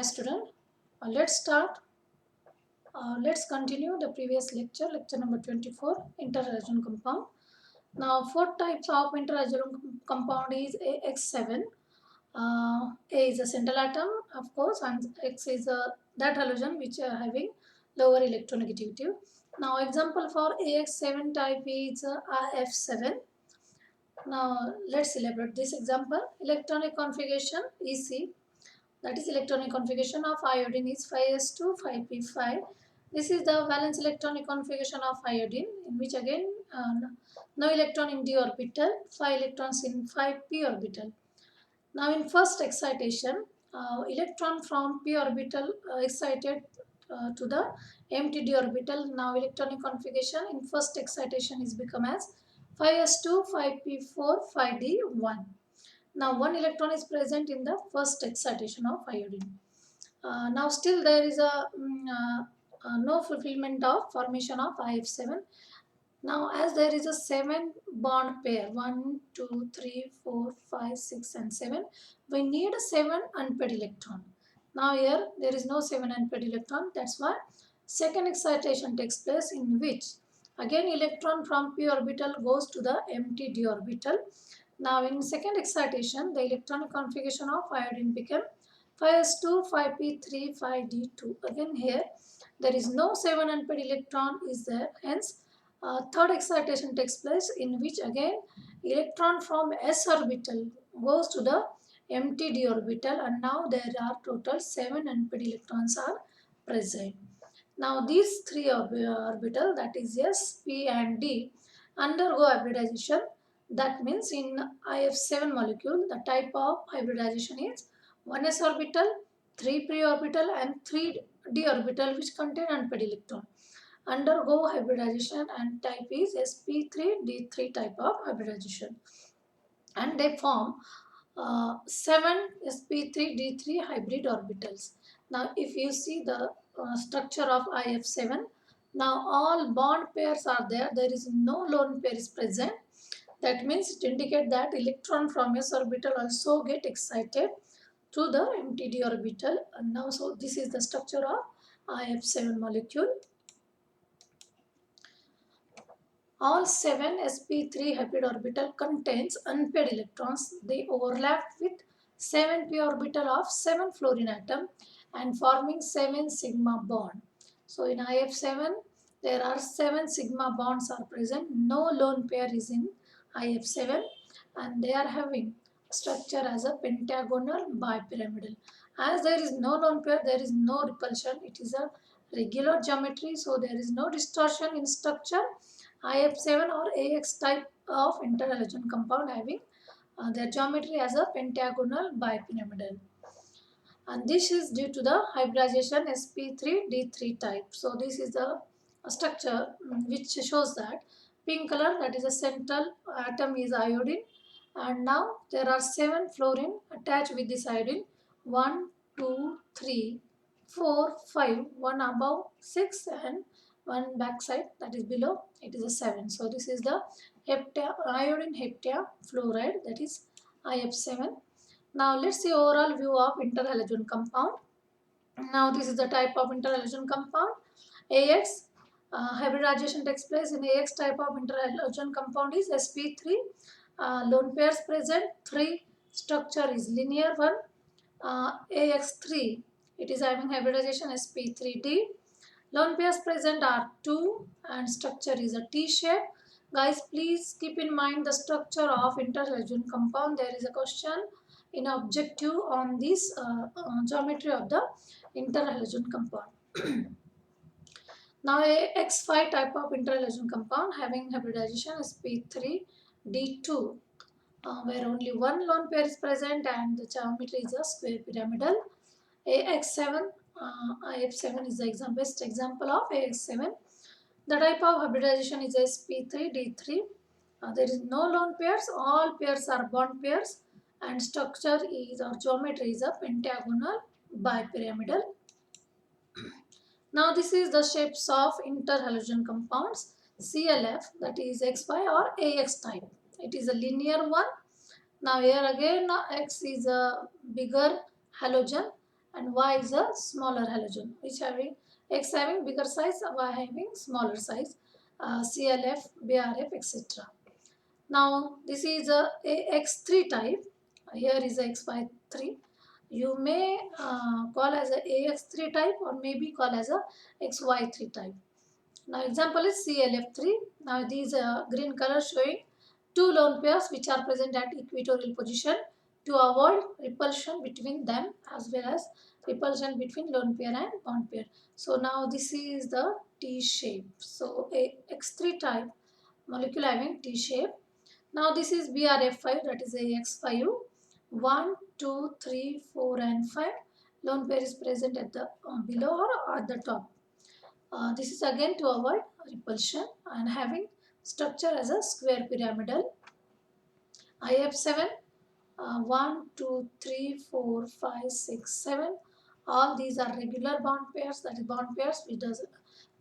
student. Let's start. Let's continue the previous lecture, lecture number 24, interhalogen compound. Now, four types of interhalogen compound is AX7. A is a central atom, of course, and X is that halogen which are having lower electronegativity. Now, example for AX7 type is F7. Now, let's elaborate this example. Electronic configuration EC, that is electronic configuration of iodine is 5s2 5p5. This is the valence electronic configuration of iodine, in which again no electron in d orbital, 5 electrons in 5p orbital. Now in first excitation, electron from p orbital excited to the empty d orbital. Now electronic configuration in first excitation is become as 5s2 5p4 5d1. Now one electron is present in the first excitation of iodine. Now still there is no fulfillment of formation of IF7. Now as there is a 7 bond pair, 1, 2, 3, 4, 5, 6 and 7, we need a 7 unpaired electron. Now here there is no 7 unpaired electron, that's why second excitation takes place, in which again electron from p orbital goes to the empty d orbital. Now in second excitation, the electronic configuration of iodine became 5s2, 5p3, 5d2. Again here, there is no 7 unpaired electron is there. Hence, third excitation takes place, in which again electron from s orbital goes to the empty d orbital, and now there are total 7 unpaired electrons are present. Now these three orbital, that is s, p and d, undergo hybridization. That means in IF7 molecule, the type of hybridization is 1s orbital, 3p orbital and 3d orbital, which contain unpaired electron, undergo hybridization, and type is sp3d3 type of hybridization, and they form 7 sp3d3 hybrid orbitals. Now if you see the structure of IF7, now all bond pairs are there, there is no lone pair is present. That means it indicates that electron from s orbital also get excited to the empty d orbital. And now, so this is the structure of IF7 molecule. All 7 sp3 hybrid orbital contains unpaired electrons. They overlap with 7p orbital of 7 fluorine atom and forming 7 sigma bond. So in IF7, there are 7 sigma bonds are present. No lone pair is in IF7, and they are having structure as a pentagonal bipyramidal. As there is no lone pair, there is no repulsion. It is a regular geometry, so there is no distortion in structure. IF7 or AX type of interhalogen compound having their geometry as a pentagonal bipyramidal. And this is due to the hybridization sp3d3 type. So this is the structure which shows that pink color, that is a central atom is iodine, and now there are 7 fluorine attached with this iodine, 1, 2, 3, 4, 5, one above 6 and one backside, that is below, it is a 7. So this is the iodine heptafluoride, that is IF7. Now let's see overall view of interhalogen compound. Now this is the type of interhalogen compound. AX, hybridization takes place in AX type of interhalogen compound is sp3. Lone pairs present, 3 structure is linear one. AX3, it is having hybridization sp3d. Lone pairs present are 2 and structure is a T shape. Guys, please keep in mind the structure of interhalogen compound. There is a question in objective on this geometry of the interhalogen compound. Now a X5 type of interhalogen compound having hybridization sp3d2, where only one lone pair is present and the geometry is a square pyramidal. AX7, IF7 is the best example of AX7. The type of hybridization is sp3d3. There is no lone pairs, all pairs are bond pairs, and structure is or geometry is a pentagonal bipyramidal. Now this is the shapes of interhalogen compounds. CLF, that is X5 or AX type. It is a linear one. Now here again X is a bigger halogen and Y is a smaller halogen, which having X having bigger size, Y having smaller size, CLF, BRF, etc. Now this is a AX3 type. Here is a XY3. You may call as a AX3 type or maybe call as a XY3 type. Now example is CLF3. Now these green color showing two lone pairs which are present at equatorial position to avoid repulsion between them as well as repulsion between lone pair and bond pair. So now this is the T shape. So a X3 type molecule having T shape. Now this is BRF5, that is AX5. 1, 2, 3, 4 and 5. Lone pair is present at the below or at the top. This is again to avoid repulsion and having structure as a square pyramidal. IF7, 1, 2, 3, 4, 5, 6, 7. All these are regular bond pairs, that is bond pairs which does,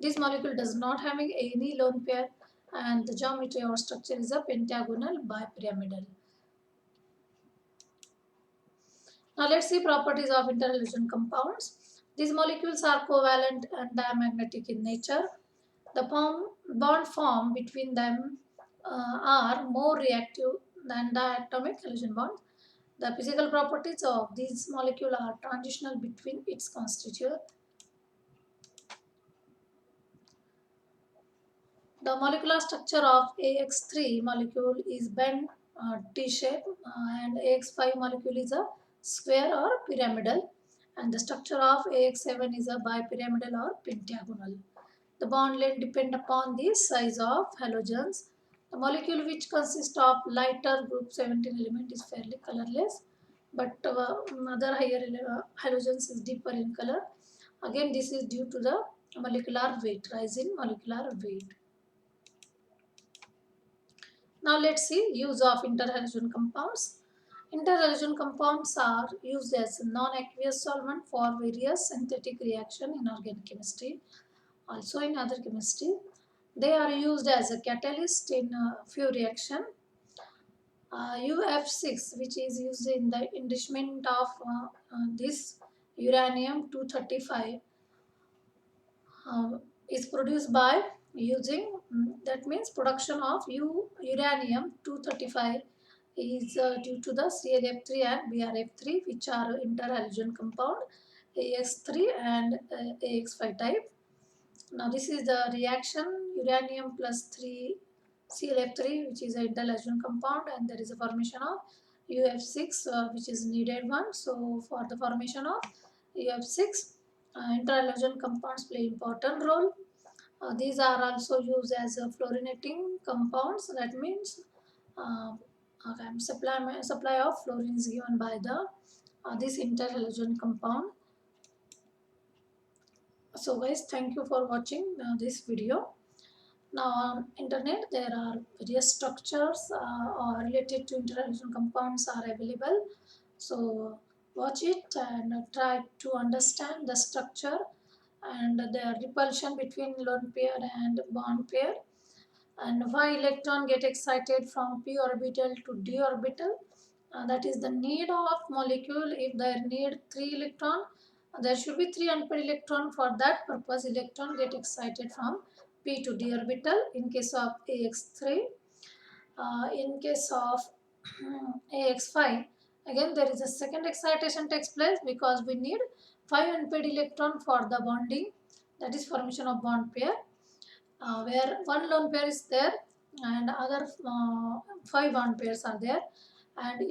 this molecule does not having any lone pair, and the geometry or structure is a pentagonal bipyramidal. Now let's see properties of interhalogen compounds. These molecules are covalent and diamagnetic in nature. The bond formed between them are more reactive than diatomic halogen bonds. The physical properties of these molecules are transitional between its constituents. The molecular structure of AX3 molecule is bent T-shape and AX5 molecule is a square or pyramidal, and the structure of AX7 is a bipyramidal or pentagonal. The bond length depend upon the size of halogens. The molecule which consists of lighter group 17 element is fairly colorless, but other higher halogens is deeper in color. Again, this is due to the molecular weight, rise in molecular weight. Now let's see use of interhalogen compounds. Interhalogen compounds are used as non-aqueous solvent for various synthetic reaction in organic chemistry, also in other chemistry. They are used as a catalyst in a few reaction. UF6, which is used in the enrichment of this uranium-235, is produced by using, that means production of uranium-235 is due to the CLF3 and BRF3, which are interhalogen compound AX3 and AX5 type. Now this is the reaction uranium plus 3 CLF3, which is an interhalogen compound, and there is a formation of UF6 which is needed one. So for the formation of UF6, interhalogen compounds play important role. These are also used as fluorinating compounds. That means supply of fluorine is given by the this interhalogen compound. So guys, thank you for watching this video. Now on internet there are various structures related to interhalogen compounds are available. So watch it and try to understand the structure and the repulsion between lone pair and bond pair, and why electron get excited from p orbital to d orbital. That is the need of molecule. If they need 3 electron, there should be 3 unpaired electron. For that purpose, electron get excited from p to d orbital in case of AX3. In case of AX5, again there is a second excitation takes place because we need 5 unpaired electron for the bonding, that is formation of bond pair, where one lone pair is there and other 5 bond pairs are there, and in